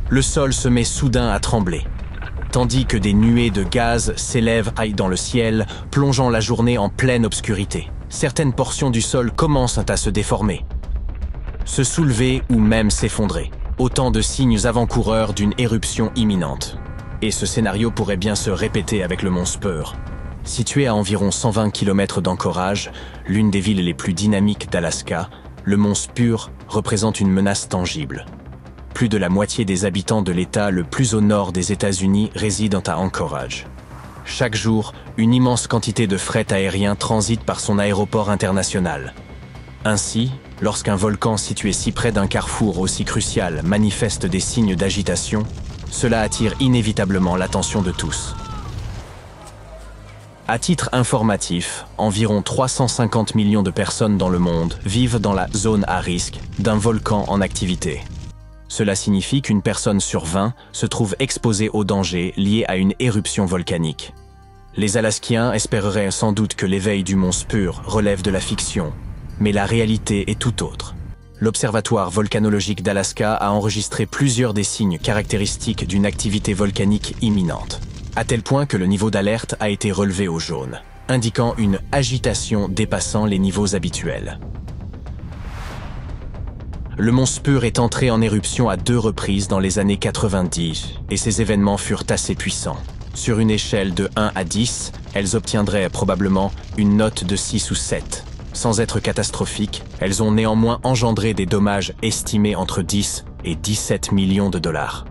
le sol se met soudain à trembler, tandis que des nuées de gaz s'élèvent dans le ciel, plongeant la journée en pleine obscurité. Certaines portions du sol commencent à se déformer, se soulever ou même s'effondrer. Autant de signes avant-coureurs d'une éruption imminente. Et ce scénario pourrait bien se répéter avec le mont Spur. Situé à environ 120 km d'Anchorage, l'une des villes les plus dynamiques d'Alaska, le mont Spur représente une menace tangible. Plus de la moitié des habitants de l'État le plus au nord des États-Unis résident à Anchorage. Chaque jour, une immense quantité de fret aérien transite par son aéroport international. Ainsi, lorsqu'un volcan situé si près d'un carrefour aussi crucial manifeste des signes d'agitation, cela attire inévitablement l'attention de tous. À titre informatif, environ 350 millions de personnes dans le monde vivent dans la zone à risque d'un volcan en activité. Cela signifie qu'une personne sur 20 se trouve exposée aux dangers liés à une éruption volcanique. Les Alaskiens espéreraient sans doute que l'éveil du mont Spur relève de la fiction, mais la réalité est tout autre. L'Observatoire volcanologique d'Alaska a enregistré plusieurs des signes caractéristiques d'une activité volcanique imminente, à tel point que le niveau d'alerte a été relevé au jaune, indiquant une agitation dépassant les niveaux habituels. Le mont Spur est entré en éruption à 2 reprises dans les années 90, et ces événements furent assez puissants. Sur une échelle de 1 à 10, elles obtiendraient probablement une note de 6 ou 7. Sans être catastrophiques, elles ont néanmoins engendré des dommages estimés entre 10 et 17 millions de dollars.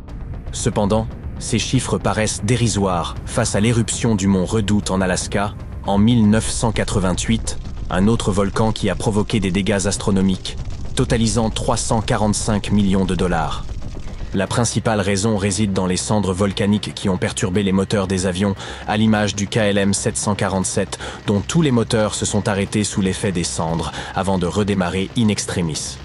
Cependant, ces chiffres paraissent dérisoires face à l'éruption du mont Redoute en Alaska en 1988, un autre volcan qui a provoqué des dégâts astronomiques, totalisant 345 millions de dollars. La principale raison réside dans les cendres volcaniques qui ont perturbé les moteurs des avions, à l'image du KLM 747, dont tous les moteurs se sont arrêtés sous l'effet des cendres avant de redémarrer in extremis.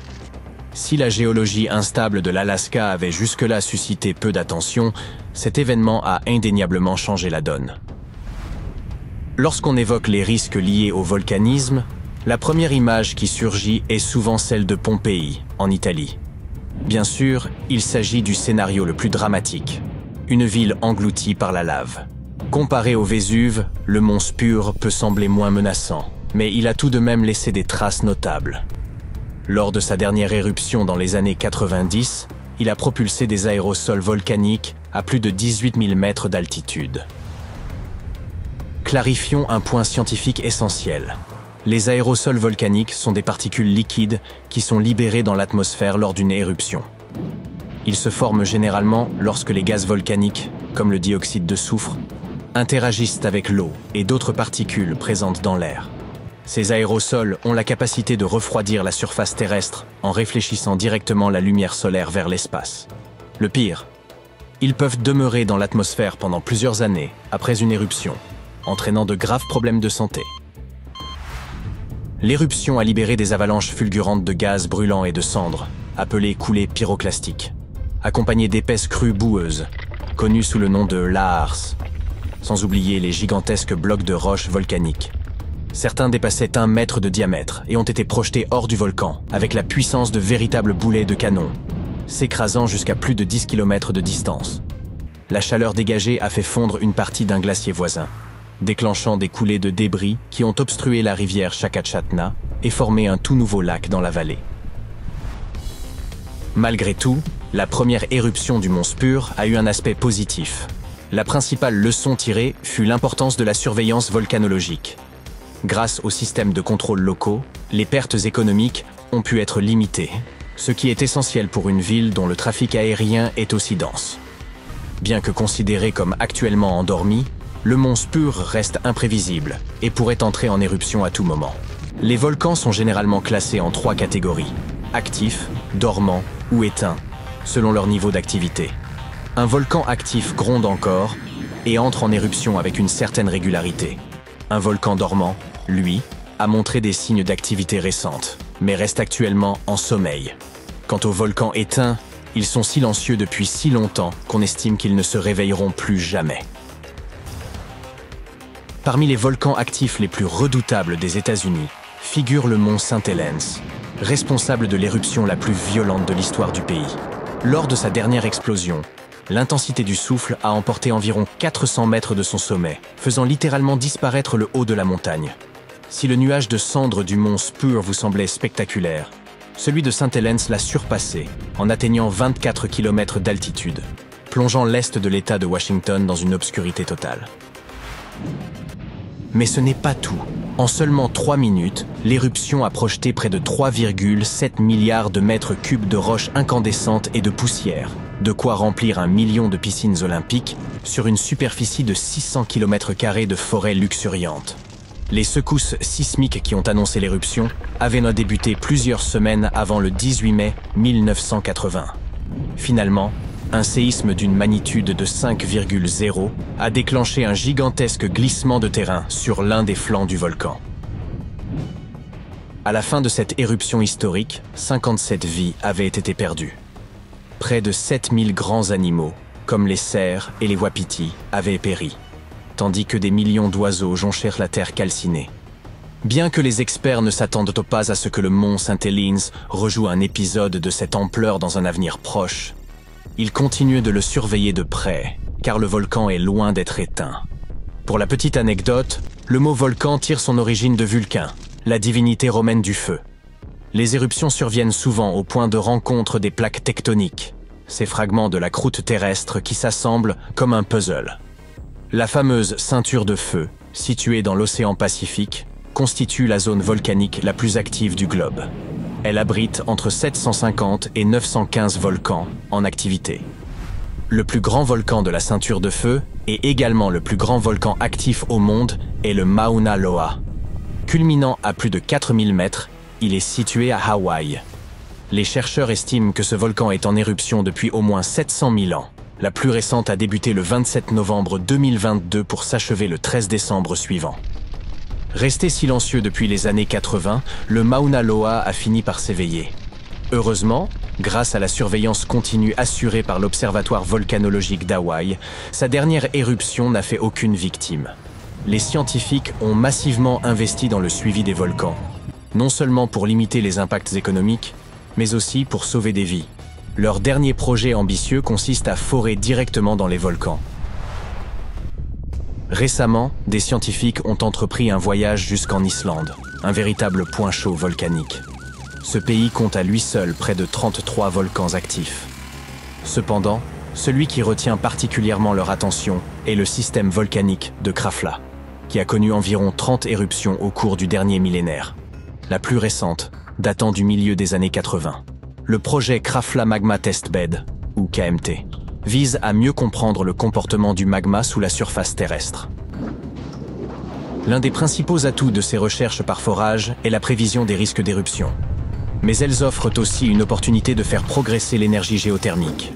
Si la géologie instable de l'Alaska avait jusque-là suscité peu d'attention, cet événement a indéniablement changé la donne. Lorsqu'on évoque les risques liés au volcanisme, la première image qui surgit est souvent celle de Pompéi, en Italie. Bien sûr, il s'agit du scénario le plus dramatique, une ville engloutie par la lave. Comparé au Vésuve, le mont Spur peut sembler moins menaçant, mais il a tout de même laissé des traces notables. Lors de sa dernière éruption dans les années 90, il a propulsé des aérosols volcaniques à plus de 18 000 mètres d'altitude. Clarifions un point scientifique essentiel. Les aérosols volcaniques sont des particules liquides qui sont libérées dans l'atmosphère lors d'une éruption. Ils se forment généralement lorsque les gaz volcaniques, comme le dioxyde de soufre, interagissent avec l'eau et d'autres particules présentes dans l'air. Ces aérosols ont la capacité de refroidir la surface terrestre en réfléchissant directement la lumière solaire vers l'espace. Le pire, ils peuvent demeurer dans l'atmosphère pendant plusieurs années après une éruption, entraînant de graves problèmes de santé. L'éruption a libéré des avalanches fulgurantes de gaz brûlants et de cendres, appelées coulées pyroclastiques, accompagnées d'épaisses crues boueuses, connues sous le nom de lahars, sans oublier les gigantesques blocs de roches volcaniques. Certains dépassaient 1 mètre de diamètre et ont été projetés hors du volcan, avec la puissance de véritables boulets de canon, s'écrasant jusqu'à plus de 10 km de distance. La chaleur dégagée a fait fondre une partie d'un glacier voisin, déclenchant des coulées de débris qui ont obstrué la rivière Chakachatna et formé un tout nouveau lac dans la vallée. Malgré tout, la première éruption du mont Spur a eu un aspect positif. La principale leçon tirée fut l'importance de la surveillance volcanologique. Grâce aux systèmes de contrôle locaux, les pertes économiques ont pu être limitées, ce qui est essentiel pour une ville dont le trafic aérien est aussi dense. Bien que considéré comme actuellement endormi, le mont Spur reste imprévisible et pourrait entrer en éruption à tout moment. Les volcans sont généralement classés en 3 catégories: actifs, dormants ou éteints, selon leur niveau d'activité. Un volcan actif gronde encore et entre en éruption avec une certaine régularité. Un volcan dormant, lui, a montré des signes d'activité récente, mais reste actuellement en sommeil. Quant aux volcans éteints, ils sont silencieux depuis si longtemps qu'on estime qu'ils ne se réveilleront plus jamais. Parmi les volcans actifs les plus redoutables des États-Unis figure le mont St. Helens, responsable de l'éruption la plus violente de l'histoire du pays. Lors de sa dernière explosion, l'intensité du souffle a emporté environ 400 mètres de son sommet, faisant littéralement disparaître le haut de la montagne. Si le nuage de cendres du mont Spur vous semblait spectaculaire, celui de St. Helens l'a surpassé en atteignant 24 km d'altitude, plongeant l'est de l'État de Washington dans une obscurité totale. Mais ce n'est pas tout. En seulement 3 minutes, l'éruption a projeté près de 3,7 milliards de mètres cubes de roches incandescentes et de poussière, de quoi remplir 1 million de piscines olympiques sur une superficie de 600 km² de forêts luxuriantes. Les secousses sismiques qui ont annoncé l'éruption avaient débuté plusieurs semaines avant le 18 mai 1980. Finalement, un séisme d'une magnitude de 5,0 a déclenché un gigantesque glissement de terrain sur l'un des flancs du volcan. À la fin de cette éruption historique, 57 vies avaient été perdues. Près de 7000 grands animaux, comme les cerfs et les wapitis, avaient péri, tandis que des millions d'oiseaux jonchèrent la terre calcinée. Bien que les experts ne s'attendent pas à ce que le mont St. Helens rejoue un épisode de cette ampleur dans un avenir proche, ils continuent de le surveiller de près, car le volcan est loin d'être éteint. Pour la petite anecdote, le mot volcan tire son origine de Vulcain, la divinité romaine du feu. Les éruptions surviennent souvent au point de rencontre des plaques tectoniques, ces fragments de la croûte terrestre qui s'assemblent comme un puzzle. La fameuse ceinture de feu, située dans l'océan Pacifique, constitue la zone volcanique la plus active du globe. Elle abrite entre 750 et 915 volcans en activité. Le plus grand volcan de la ceinture de feu, et également le plus grand volcan actif au monde, est le Mauna Loa. Culminant à plus de 4000 mètres, il est situé à Hawaï. Les chercheurs estiment que ce volcan est en éruption depuis au moins 700 000 ans. La plus récente a débuté le 27 novembre 2022 pour s'achever le 13 décembre suivant. Resté silencieux depuis les années 80, le Mauna Loa a fini par s'éveiller. Heureusement, grâce à la surveillance continue assurée par l'Observatoire volcanologique d'Hawaï, sa dernière éruption n'a fait aucune victime. Les scientifiques ont massivement investi dans le suivi des volcans, non seulement pour limiter les impacts économiques, mais aussi pour sauver des vies. Leur dernier projet ambitieux consiste à forer directement dans les volcans. Récemment, des scientifiques ont entrepris un voyage jusqu'en Islande, un véritable point chaud volcanique. Ce pays compte à lui seul près de 33 volcans actifs. Cependant, celui qui retient particulièrement leur attention est le système volcanique de Krafla, qui a connu environ 30 éruptions au cours du dernier millénaire. La plus récente, datant du milieu des années 80. Le projet Krafla Magma Test Bed, ou KMT, vise à mieux comprendre le comportement du magma sous la surface terrestre. L'un des principaux atouts de ces recherches par forage est la prévision des risques d'éruption. Mais elles offrent aussi une opportunité de faire progresser l'énergie géothermique.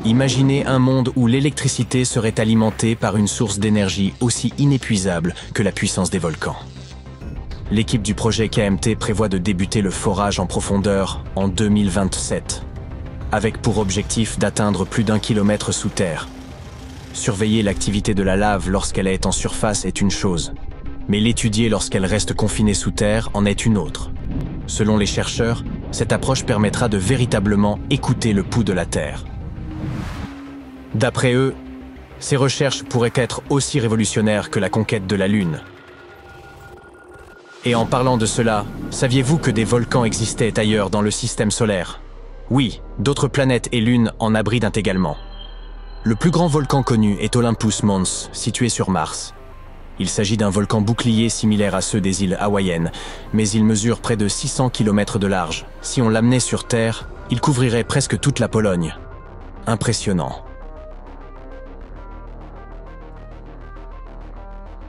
Imaginez un monde où l'électricité serait alimentée par une source d'énergie aussi inépuisable que la puissance des volcans. L'équipe du projet KMT prévoit de débuter le forage en profondeur en 2027, avec pour objectif d'atteindre plus d'1 kilomètre sous terre. Surveiller l'activité de la lave lorsqu'elle est en surface est une chose, mais l'étudier lorsqu'elle reste confinée sous terre en est une autre. Selon les chercheurs, cette approche permettra de véritablement écouter le pouls de la Terre. D'après eux, ces recherches pourraient être aussi révolutionnaires que la conquête de la Lune. Et en parlant de cela, saviez-vous que des volcans existaient ailleurs dans le système solaire? Oui, d'autres planètes et lunes en abritent également. Le plus grand volcan connu est Olympus Mons, situé sur Mars. Il s'agit d'un volcan bouclier similaire à ceux des îles hawaïennes, mais il mesure près de 600 km de large. Si on l'amenait sur Terre, il couvrirait presque toute la Pologne. Impressionnant.